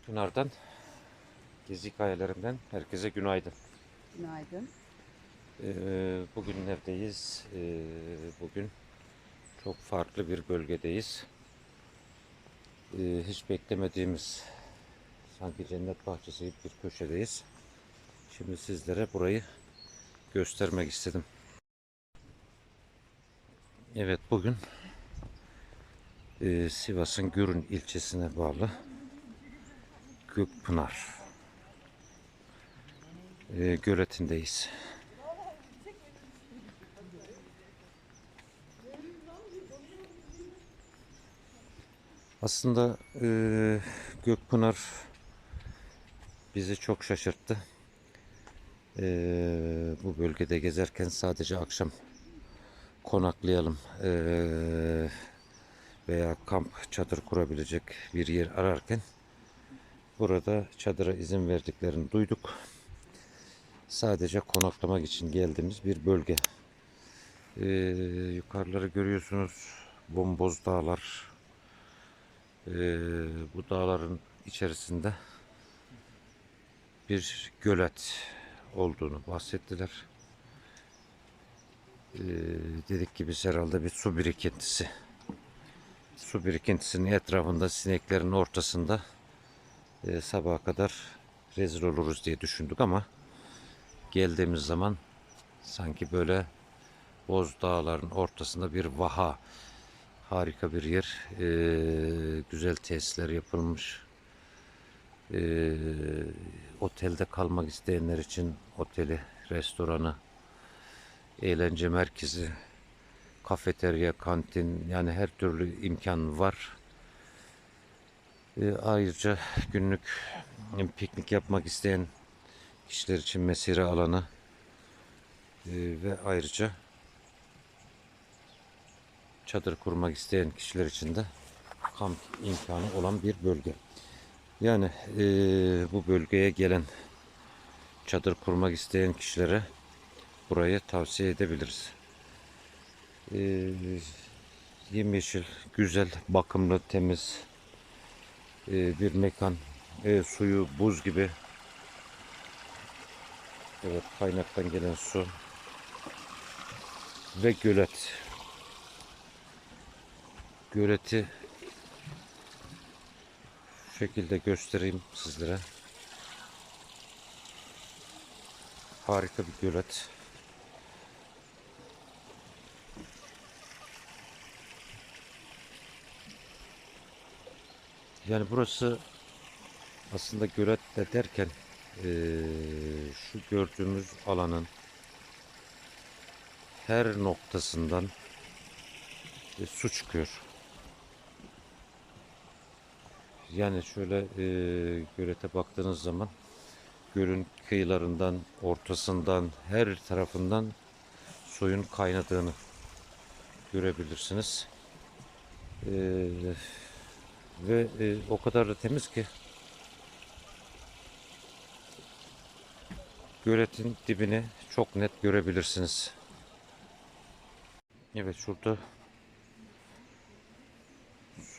Pınar'dan, Gezi Hikayelerimden herkese günaydın. Günaydın. Bugün neredeyiz? Bugün çok farklı bir bölgedeyiz. Hiç beklemediğimiz, sanki cennet bahçesi gibi bir köşedeyiz. Şimdi sizlere burayı göstermek istedim. Evet, bugün Sivas'ın Gürün ilçesine bağlı Gökpınar göletindeyiz. Aslında Gökpınar bizi çok şaşırttı. Bu bölgede gezerken sadece akşam konaklayalım veya kamp çadır kurabilecek bir yer ararken burada çadıra izin verdiklerini duyduk. Sadece konaklamak için geldiğimiz bir bölge. Yukarıları görüyorsunuz, bomboz dağlar. Bu dağların içerisinde bir gölet olduğunu bahsettiler. Dedik ki biz herhalde bir su birikintisi. Su birikintisinin etrafında, sineklerin ortasında sabaha kadar rezil oluruz diye düşündük ama geldiğimiz zaman sanki böyle Boz Dağların ortasında bir vaha, harika bir yer. Güzel tesisler yapılmış. Otelde kalmak isteyenler için oteli, restoranı, eğlence merkezi, kafeterya, kantin, yani her türlü imkan var. Ayrıca günlük piknik yapmak isteyen kişiler için mesire alanı ve ayrıca çadır kurmak isteyen kişiler için de kamp imkanı olan bir bölge. Yani bu bölgeye gelen, çadır kurmak isteyen kişilere burayı tavsiye edebiliriz. E, Yemyeşil, güzel, bakımlı, temiz bir mekan. Suyu buz gibi. Evet, kaynaktan gelen su ve gölet. Göleti şu şekilde göstereyim sizlere. Harika bir gölet. Yani burası aslında gölet de derken şu gördüğümüz alanın her noktasından su çıkıyor. Yani şöyle gölete baktığınız zaman gölün kıyılarından, ortasından, her tarafından suyun kaynadığını görebilirsiniz. Ve o kadar da temiz ki göletin dibini çok net görebilirsiniz. Evet, şurada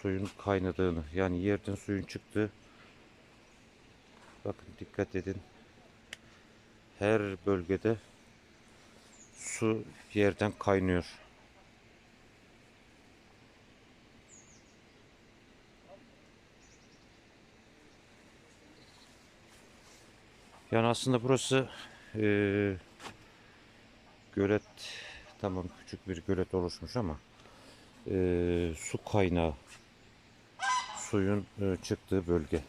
suyun kaynadığını, yani yerden suyun çıktığı, bakın dikkat edin, her bölgede su yerden kaynıyor. Yani aslında burası gölet, tamam, küçük bir gölet oluşmuş ama su kaynağı, suyun çıktığı bölge.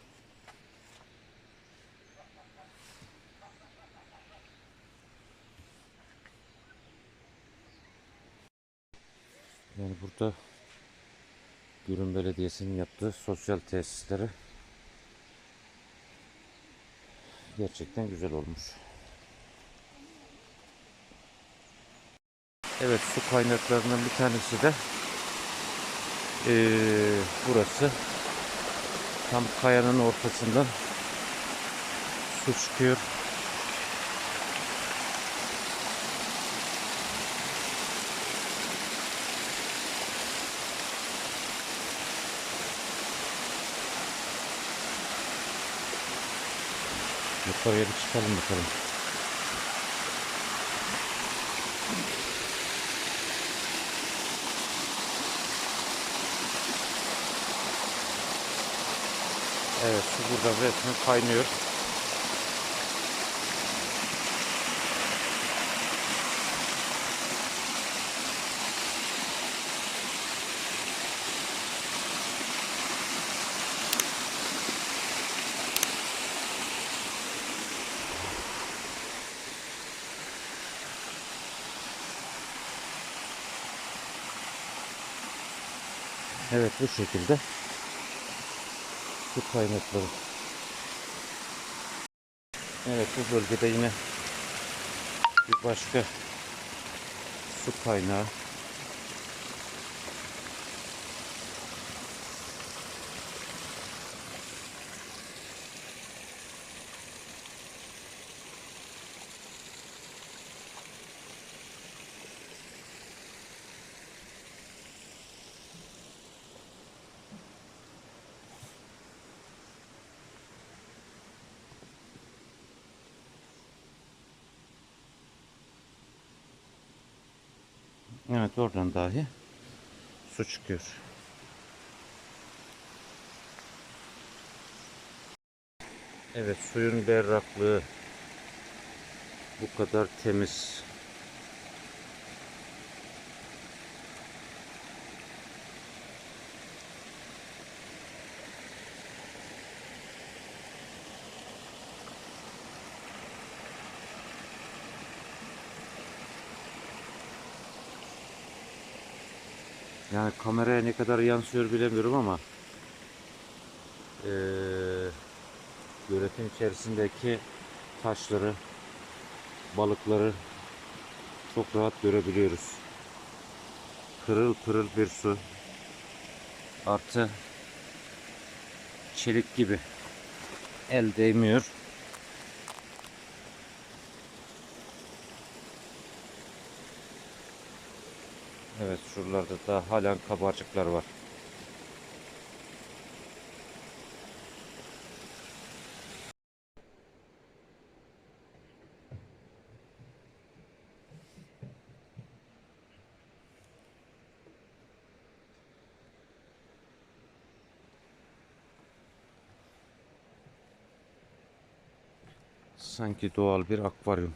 Yani burada Gürün Belediyesi'nin yaptığı sosyal tesisleri gerçekten güzel olmuş. Evet, su kaynaklarından bir tanesi de burası. Tam kayanın ortasından su çıkıyor. Yukarıya bir çıkalım bakalım. Evet, su burada resmen kaynıyor. Evet, bu şekilde su kaynakları. Evet, bu bölgede yine bir başka su kaynağı. Evet, oradan dahi su çıkıyor. Evet, suyun berraklığı bu kadar temiz. Yani kameraya ne kadar yansıyor bilemiyorum ama göletin içerisindeki taşları, balıkları çok rahat görebiliyoruz. Pırıl pırıl bir su. Artı çelik gibi. El değmiyor. Evet, şuralarda da halen kabarcıklar var. Sanki doğal bir akvaryum.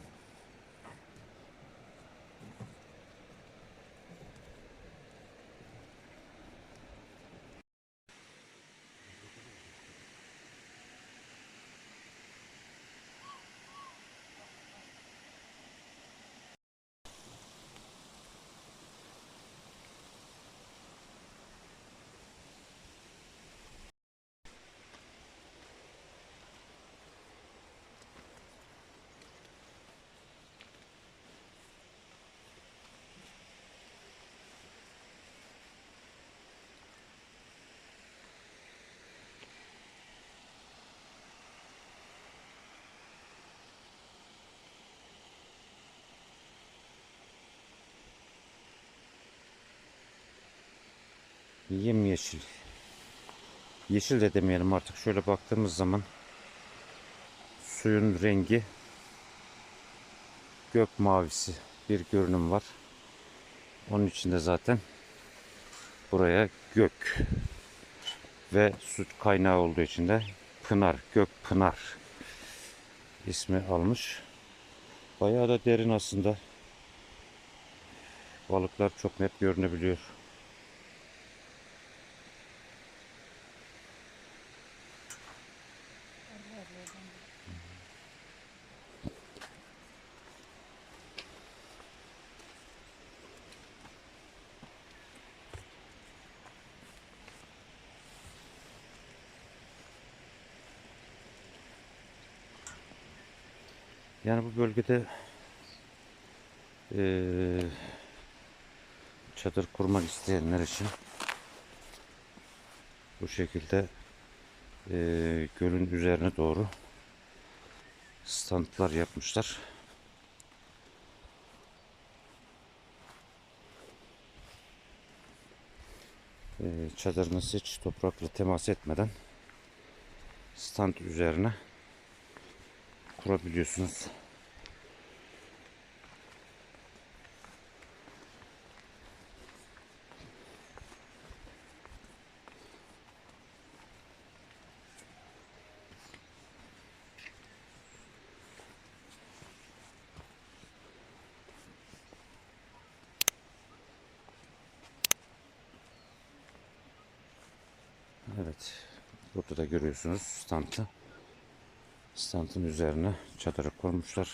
Yemyeşil. Yeşil de demeyelim artık. Şöyle baktığımız zaman suyun rengi gök mavisi bir görünüm var. Onun içinde zaten buraya gök ve su kaynağı olduğu için de Pınar, Gök Pınar ismi almış. Bayağı da derin aslında. Balıklar çok net görünebiliyor. Yani bu bölgede eee, çadır kurmak isteyenler için bu şekilde gölün üzerine doğru standlar yapmışlar. Çadırınız hiç toprakla temas etmeden stand üzerine kurabiliyorsunuz. Evet. Burada da görüyorsunuz standı. Standın üzerine çadırı kurmuşlar.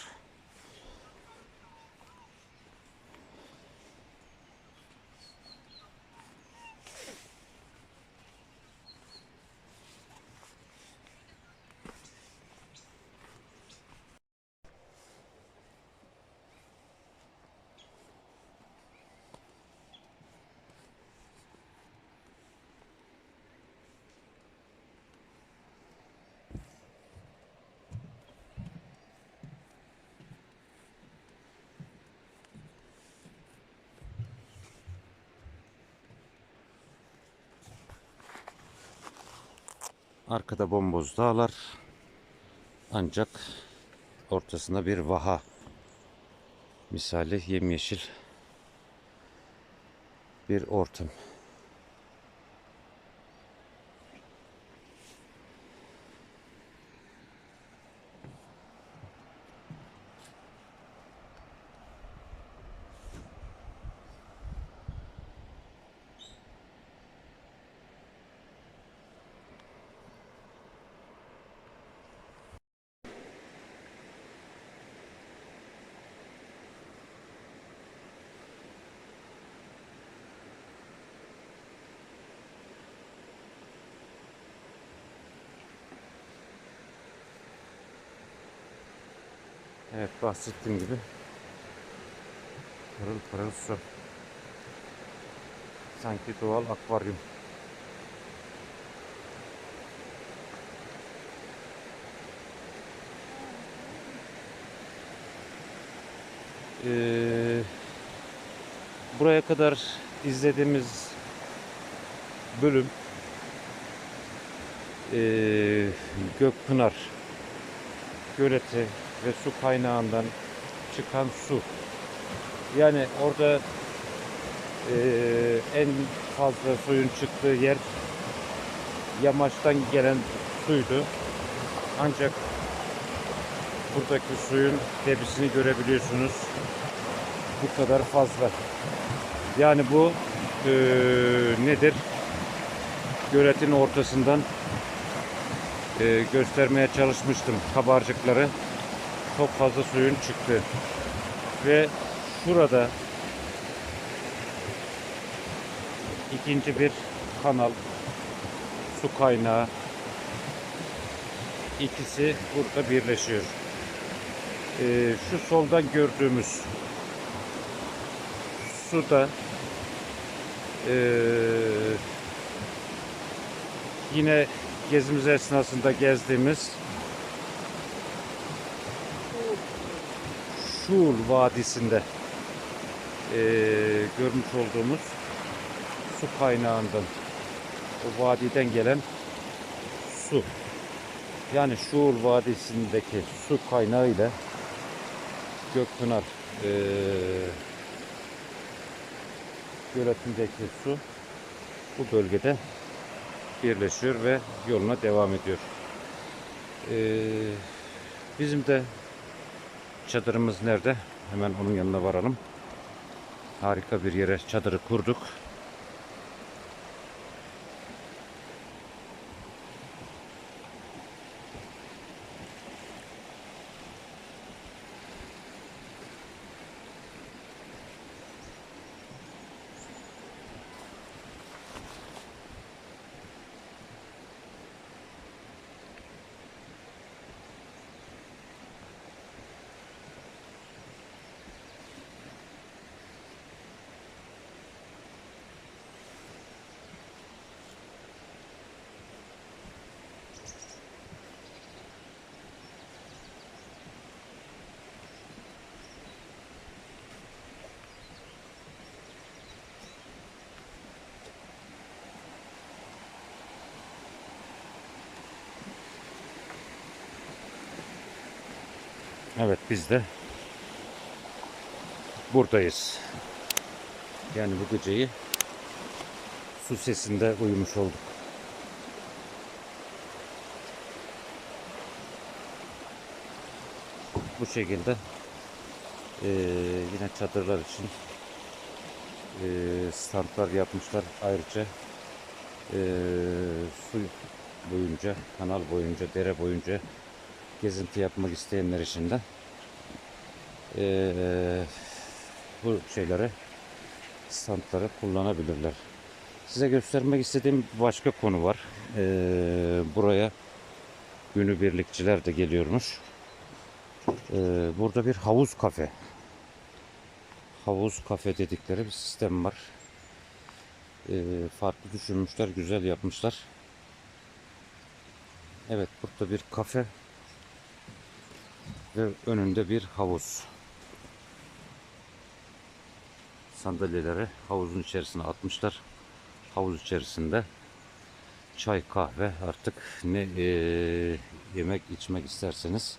Arkada bomboz dağlar. Ancak ortasında bir vaha misali yemyeşil bir ortam. Evet, bahsettiğim gibi pırıl pırıl su. Sanki doğal akvaryum. Buraya kadar izlediğimiz bölüm Gökpınar göleti ve su kaynağından çıkan su. Yani orada en fazla suyun çıktığı yer yamaçtan gelen suydu. Ancak buradaki suyun debisini görebiliyorsunuz. Bu kadar fazla. Yani bu nedir? Göletin ortasından göstermeye çalışmıştım kabarcıkları. Çok fazla suyun çıktı. Ve şurada ikinci bir kanal, su kaynağı, ikisi burada birleşiyor. Şu soldan gördüğümüz su da yine gezimiz esnasında gezdiğimiz Şuur Vadisi'nde görmüş olduğumuz su kaynağından, o vadiden gelen su. Yani Şuur Vadisi'ndeki su kaynağı ile Gökpınar göletindeki su bu bölgede birleşiyor ve yoluna devam ediyor. Bizim de çadırımız nerede? Hemen onun yanına varalım. Harika bir yere çadırı kurduk. Evet, biz de buradayız. Yani bu geceyi su sesinde uyumuş olduk. Bu şekilde yine çadırlar için standlar yapmışlar. Ayrıca su boyunca, kanal boyunca, dere boyunca gezinti yapmak isteyenler için de bu şeyleri, standları kullanabilirler. Size göstermek istediğim başka konu var. Buraya günübirlikçiler de geliyormuş. Burada bir havuz kafe. Havuz kafe dedikleri bir sistem var. Farklı düşünmüşler, güzel yapmışlar. Evet, burada bir kafe ve önünde bir havuz. Sandalyeleri havuzun içerisine atmışlar. Havuz içerisinde çay, kahve, artık ne yemek içmek isterseniz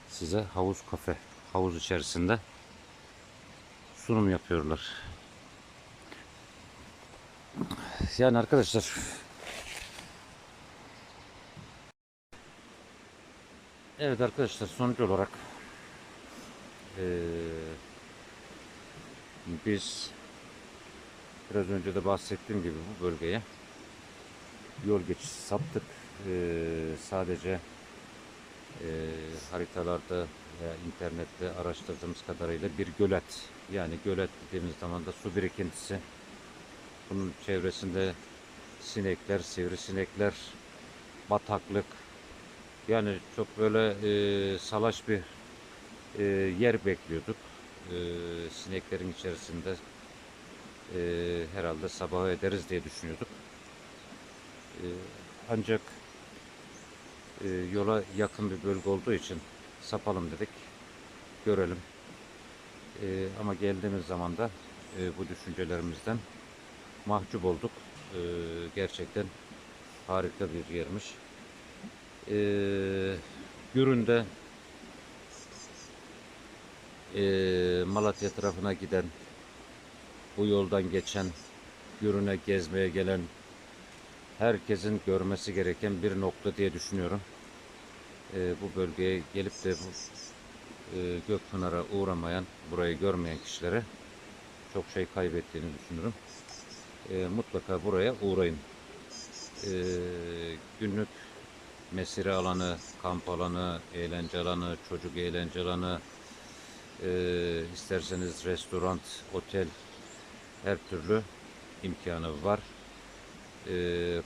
size havuz kafe, havuz içerisinde sunum yapıyorlar. Yani arkadaşlar, evet arkadaşlar, sonuç olarak biz biraz önce de bahsettiğim gibi bu bölgeye yol geçişi saptık. Sadece haritalarda veya internette araştırdığımız kadarıyla bir gölet. Yani gölet dediğimiz zaman da su birikintisi. Bunun çevresinde sinekler, sivrisinekler, bataklık. Yani çok böyle salaş bir yer bekliyorduk. Sineklerin içerisinde herhalde sabah ederiz diye düşünüyorduk. Ancak yola yakın bir bölge olduğu için sapalım dedik, görelim. Ama geldiğimiz zaman da bu düşüncelerimizden mahcup olduk. Gerçekten harika bir yermiş. Gürün'de Malatya tarafına giden, bu yoldan geçen, Gürün'e gezmeye gelen herkesin görmesi gereken bir nokta diye düşünüyorum. Bu bölgeye gelip de bu Gökpınar'a uğramayan, burayı görmeyen kişilere çok şey kaybettiğini düşünürüm. Mutlaka buraya uğrayın. Günlük mesire alanı, kamp alanı, eğlence alanı, çocuk eğlence alanı, isterseniz restoran, otel, her türlü imkanı var.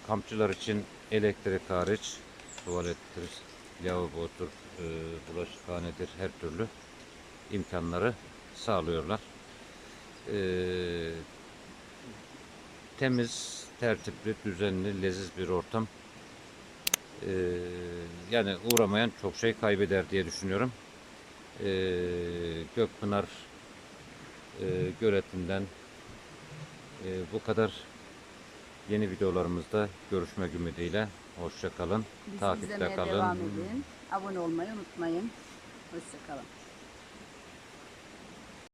Kampçılar için elektrik hariç, tuvalettir, lavabodur, bulaşıkhanedir, her türlü imkanları sağlıyorlar. Temiz, tertipli, düzenli, leziz bir ortam. Yani uğramayan çok şey kaybeder diye düşünüyorum. Gökpınar göletinden bu kadar. Yeni videolarımızda görüşmek ümidiyle. Hoşça kalın. Bizi Takipte izlemeye kalın. devam edin. Abone olmayı unutmayın. Hoşça kalın.